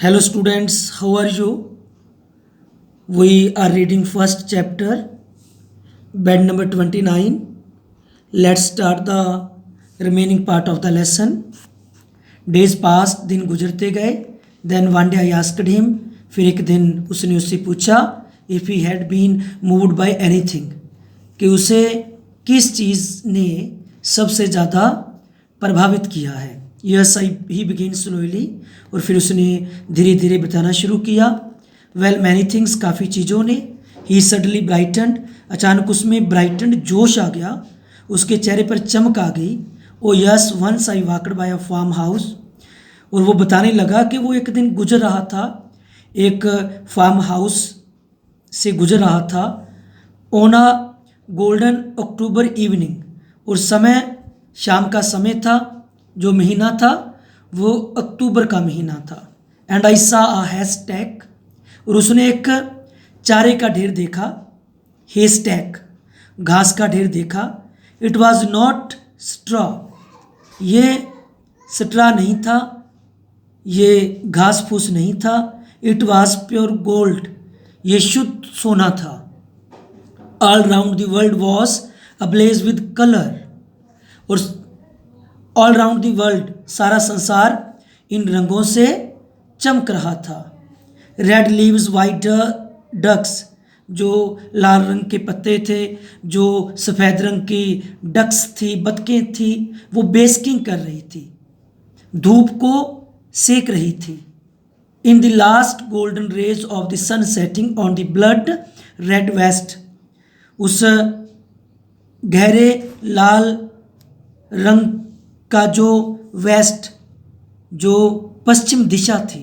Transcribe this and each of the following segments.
Hello students, how are you? We are reading first chapter, bed number 29. Let's start the remaining part of the lesson. Days passed, दिन गुजरते गए. Then one day I asked him, फिर एक दिन उसने उससे पूछा if he had been moved by anything, कि उसे किस चीज़ ने सबसे ज़्यादा प्रभावित किया है. यस ही बिगिन स्लोली, और फिर उसने धीरे धीरे बताना शुरू किया. वेल मैनी थिंग्स, काफ़ी चीज़ों ने. ही सडनली ब्राइटनड, अचानक उसमें ब्राइटनड, जोश आ गया, उसके चेहरे पर चमक आ गई. Oh yes once I walked by a farm house, और वो बताने लगा कि वो एक दिन गुजर रहा था, एक फार्म हाउस से गुजर रहा था. On a golden October evening, और समय शाम का समय था, जो महीना था वो अक्टूबर का महीना था. एंड आई सा अ हैशटैग, और उसने एक चारे का ढेर देखा. हैशटैग, घास का ढेर देखा. इट वॉज नॉट स्ट्रॉ, ये स्ट्रा नहीं था, ये घास फूस नहीं था. इट वॉज प्योर गोल्ड, ये शुद्ध सोना था. All round the world was ablaze with colour, और ऑल राउंड द वर्ल्ड, सारा संसार इन रंगों से चमक रहा था. रेड लीव्स वाइट डक्स, जो लाल रंग के पत्ते थे, जो सफ़ेद रंग की डक्स थी, बतखें थी, वो बेस्किंग कर रही थी, धूप को सेक रही थी. In the last golden rays of the sun setting on the blood red west, उस गहरे लाल रंग का जो वेस्ट, जो पश्चिम दिशा थी,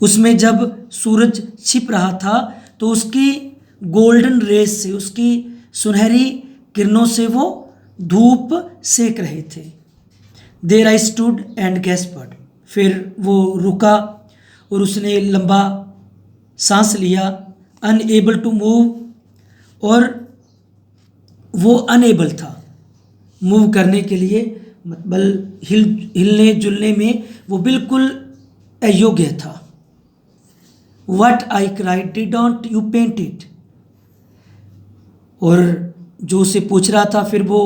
उसमें जब सूरज छिप रहा था तो उसकी गोल्डन रेस से, उसकी सुनहरी किरणों से वो धूप सेक रहे थे. There I stood and Gaspard, फिर वो रुका और उसने लंबा सांस लिया. अनएबल टू मूव, और वो अनएबल था मूव करने के लिए, मतलब हिलने जुलने में वो बिल्कुल अयोग्य था. What I cried, didn't you paint it, और जो उसे पूछ रहा था फिर वो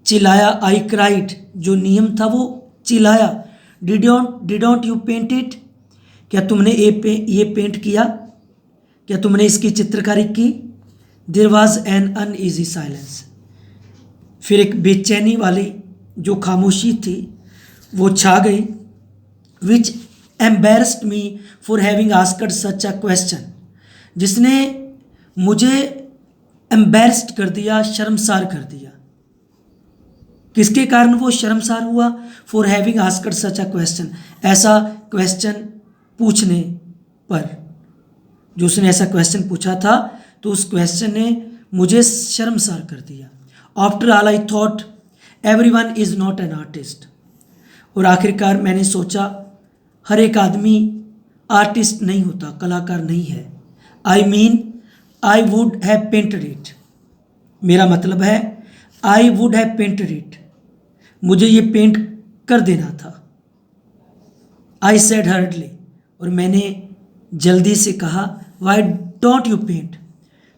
चिल्लाया. आई क्राइड, जो नियम था वो चिल्लाया. डिडोंट यू पेंट इट, क्या तुमने ये पेंट किया, क्या तुमने इसकी चित्रकारी की. There was an uneasy silence, फिर एक बेचैनी वाली जो खामोशी थी वो छा गई. Which embarrassed me for having asked such a question, जिसने मुझे एम्बेरस्ड कर दिया, शर्मसार कर दिया. किसके कारण वो शर्मसार हुआ. For having asked such a question, ऐसा क्वेश्चन पूछने पर, जो उसने ऐसा क्वेश्चन पूछा था तो उस क्वेश्चन ने मुझे शर्मसार कर दिया. After all I thought every one is not an artist, और आखिरकार मैंने सोचा हर एक आदमी आर्टिस्ट नहीं होता, कलाकार नहीं है. I mean I would have painted it, मेरा मतलब है I would have painted it, मुझे ये पेंट कर देना था. आई सेड हर्डली, और मैंने जल्दी से कहा. वाई डोंट यू पेंट,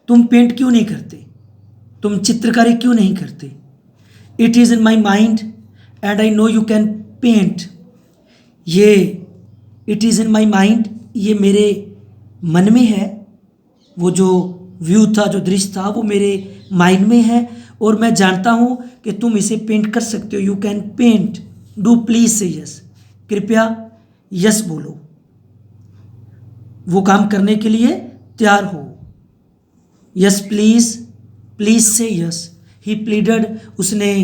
तुम पेंट क्यों नहीं करते, तुम चित्रकारी क्यों नहीं करते. It is in my mind and I know you can paint, ये it is in my mind, ये मेरे मन में है. वो जो व्यू था, जो दृश्य था, वो मेरे माइंड में है, और मैं जानता हूँ कि तुम इसे पेंट कर सकते हो. You can paint, do please say yes, कृपया यस बोलो, वो काम करने के लिए तैयार हो. Yes please, please say yes. He pleaded, उसने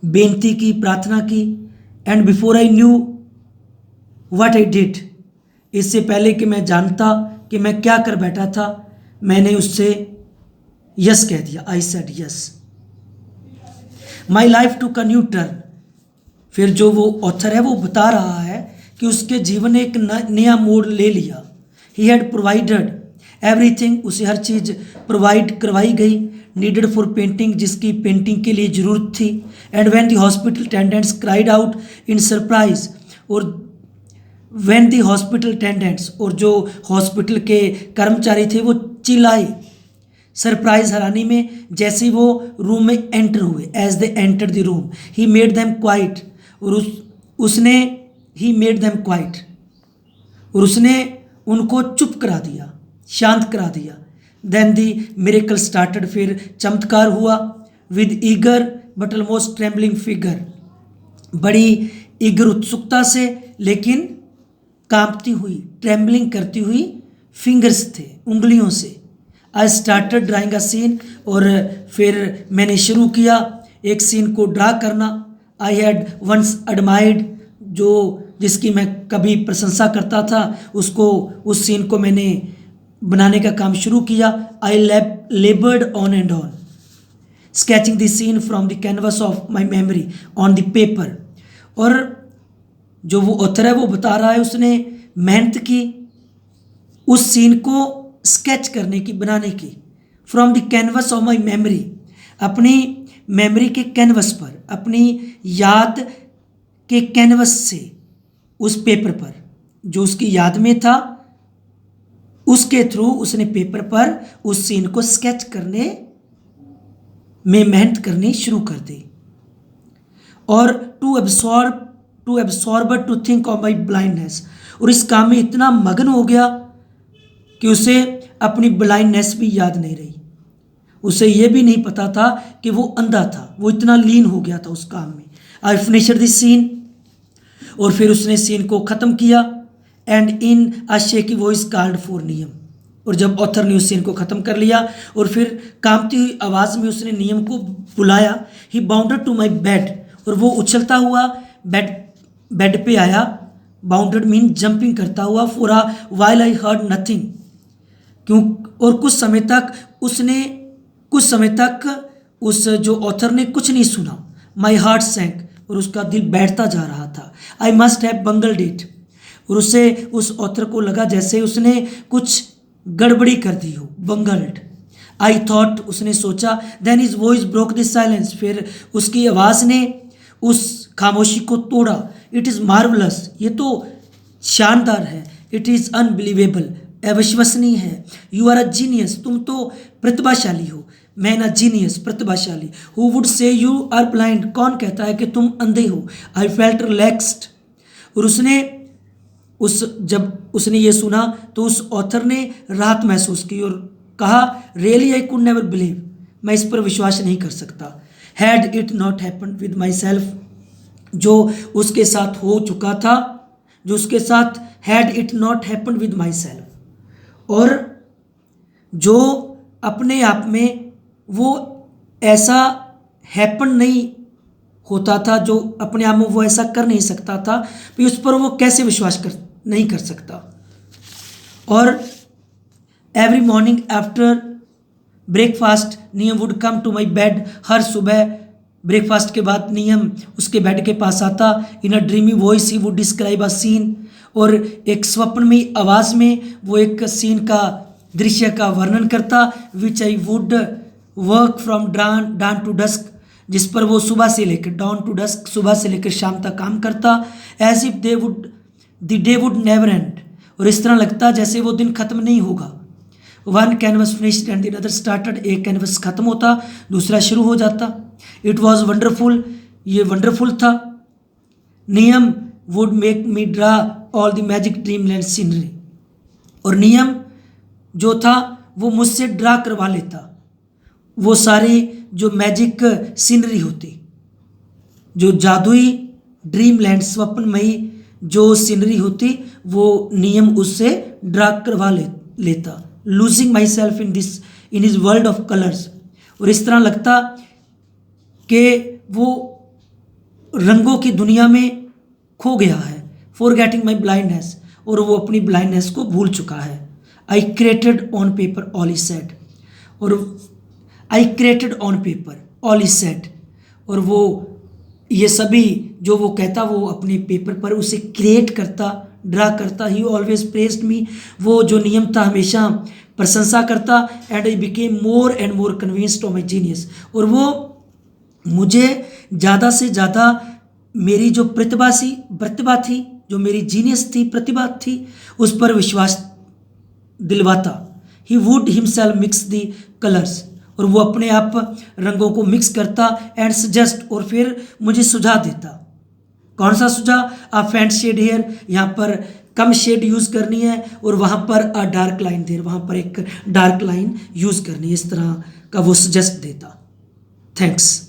बेनती की, प्रार्थना की. And before I knew what I did, इससे पहले कि मैं जानता कि मैं क्या कर बैठा था, मैंने उससे यस कह दिया. I said yes. My life took a new turn, फिर जो वो ऑथर है वो बता रहा है कि उसके जीवन ने एक नया मोड़ ले लिया. ही हैड प्रोवाइडेड एवरीथिंग, उसे हर चीज़ प्रोवाइड करवाई गई. नीडेड फॉर पेंटिंग, जिसकी पेंटिंग के लिए ज़रूरत थी. And when the hospital attendants cried out in surprise, और व्हेन द हॉस्पिटल अटेंडेंट्स, और जो हॉस्पिटल के कर्मचारी थे वो चिल्लाए सरप्राइज हैरानी में जैसे ही वो रूम में एंटर हुए। As they enter the room he made them quiet, और उसने ही मेड देम क्वाइट, और उसने उनको चुप करा दिया, शांत करा दिया। देन दी मिरेकल स्टार्टेड, फिर चमत्कार हुआ। With eager but almost trembling figure, बड़ी ईगर उत्सुकता से लेकिन कांपती हुई, ट्रेम्बलिंग करती हुई फिंगर्स थे, उंगलियों से। I started drawing a scene, और फिर मैंने शुरू किया एक सीन को ड्रा करना। आई हैड वंस एडमायर्ड, जो जिसकी मैं कभी प्रशंसा करता था, उसको, उस सीन को मैंने बनाने का काम शुरू किया। I laboured on and on sketching the scene from the canvas of my memory on the paper. और जो वो ऑथर है वो बता रहा है उसने मेहनत की उस सीन को स्केच करने की, बनाने की। From the canvas of my memory, अपनी मेमोरी के कैनवस पर, अपनी याद के कैनवस से, उस पेपर पर जो उसकी याद में था, उसके थ्रू उसने पेपर पर उस सीन को स्केच करने में मेहनत करनी शुरू कर दी। और to absorb to think of my blindness, और इस काम में इतना मगन हो गया कि उसे अपनी ब्लाइंडनेस भी याद नहीं रही। उसे यह भी नहीं पता था कि वो अंधा था, वो इतना लीन हो गया था उस काम में। आई फिनिश्ड दिस सीन, और फिर उसने सीन को ख़त्म किया। And in a shaky voice called for नियम, और जब ऑथर ने उस सीन को ख़त्म कर लिया और फिर कांपती हुई आवाज़ में उसने नियम को बुलाया। ही बाउंडेड टू माई बेड, और वो उछलता हुआ बेड पे आया। बाउंडेड मीन जंपिंग करता हुआ। For a while I heard nothing, क्यों, और कुछ समय तक उस जो ऑथर ने कुछ नहीं सुना। माई हार्ट सैंक, और उसका दिल बैठता जा रहा था। आई मस्ट हैव बंगल्ड इट, और उसे, उस ऑथर को लगा जैसे उसने कुछ गड़बड़ी कर दी हो, बंगल्ड। आई थॉट, उसने सोचा। Then his voice broke the silence, फिर उसकी आवाज़ ने उस खामोशी को तोड़ा। इट इज़ मार्वलस, ये तो शानदार है। इट इज़ अनबिलीवेबल, अविश्वसनीय है। यू आर अ जीनियस, तुम तो प्रतिभाशाली हो। मैन अ जीनियस, प्रतिभाशाली। Who would say you are blind, कौन कहता है कि तुम अंधे हो। आई फेल्ट रिलैक्स्ड, और जब उसने ये सुना तो उस ऑथर ने राहत महसूस की और कहा, really I could never believe, मैं इस पर विश्वास नहीं कर सकता। Had it not happened with my self, जो उसके साथ हो चुका था, जो उसके साथ, had it not happened with my self, और जो अपने आप में वो ऐसा हैपन नहीं होता था, जो अपने आप में वो ऐसा कर नहीं सकता था, फिर उस पर वो कैसे विश्वास नहीं कर सकता। और every morning after breakfast Niyam would come to my bed, हर सुबह ब्रेकफास्ट के बाद नियम उसके बेड के पास आता। In a dreamy voice he would describe a scene, और एक स्वप्न में आवाज़ में वो एक सीन का, दृश्य का वर्णन करता। Which I would work from dawn to dusk, जिस पर वो सुबह से लेकर, डाउन टू डस्क, सुबह से लेकर शाम तक काम करता। As if the day would never end, और इस तरह लगता जैसे वो दिन खत्म नहीं होगा। One canvas finished and the other started, एक कैनवस खत्म होता दूसरा शुरू हो जाता। इट वॉज वंडरफुल, ये वंडरफुल था। नियम would make me draw all the magic dream land scenery, और नियम जो था वो मुझसे ड्रा करवा लेता वो सारी जो मैजिक सीनरी होती, जो जादुई ड्रीम लैंड, स्वप्नमयी जो सीनरी होती, वो नियम उससे ड्रा करवा लेता। Losing my self in his world of colours, और इस तरह लगता कि वो रंगों की दुनिया में खो गया है। फॉरगेटिंग माई ब्लाइंडनेस, और वो अपनी ब्लाइंडनेस को भूल चुका है। I created on paper all is said, और I created on paper all is said, और वो ये सभी जो वो कहता वो अपने पेपर पर उसे क्रिएट करता, ड्रा करता। ही ऑलवेज प्रेज्ड मी, वो जो नियम था हमेशा प्रशंसा करता। And I became more and more convinced of my genius, और वो मुझे ज़्यादा से ज़्यादा मेरी जो प्रतिभा थी जो मेरी जीनियस थी, प्रतिभा थी, उस पर विश्वास दिलवाता। He would himself mix the colours, और वो अपने आप रंगों को मिक्स करता। एंड सजेस्ट, और फिर मुझे सुझाव देता। कौन सा सुझाव? अ फेंट शेड हेयर, यहाँ पर कम शेड यूज़ करनी है, और वहाँ पर अ डार्क लाइन देर, वहाँ पर एक डार्क लाइन यूज़ करनी है। इस तरह का वो सजेस्ट देता। थैंक्स।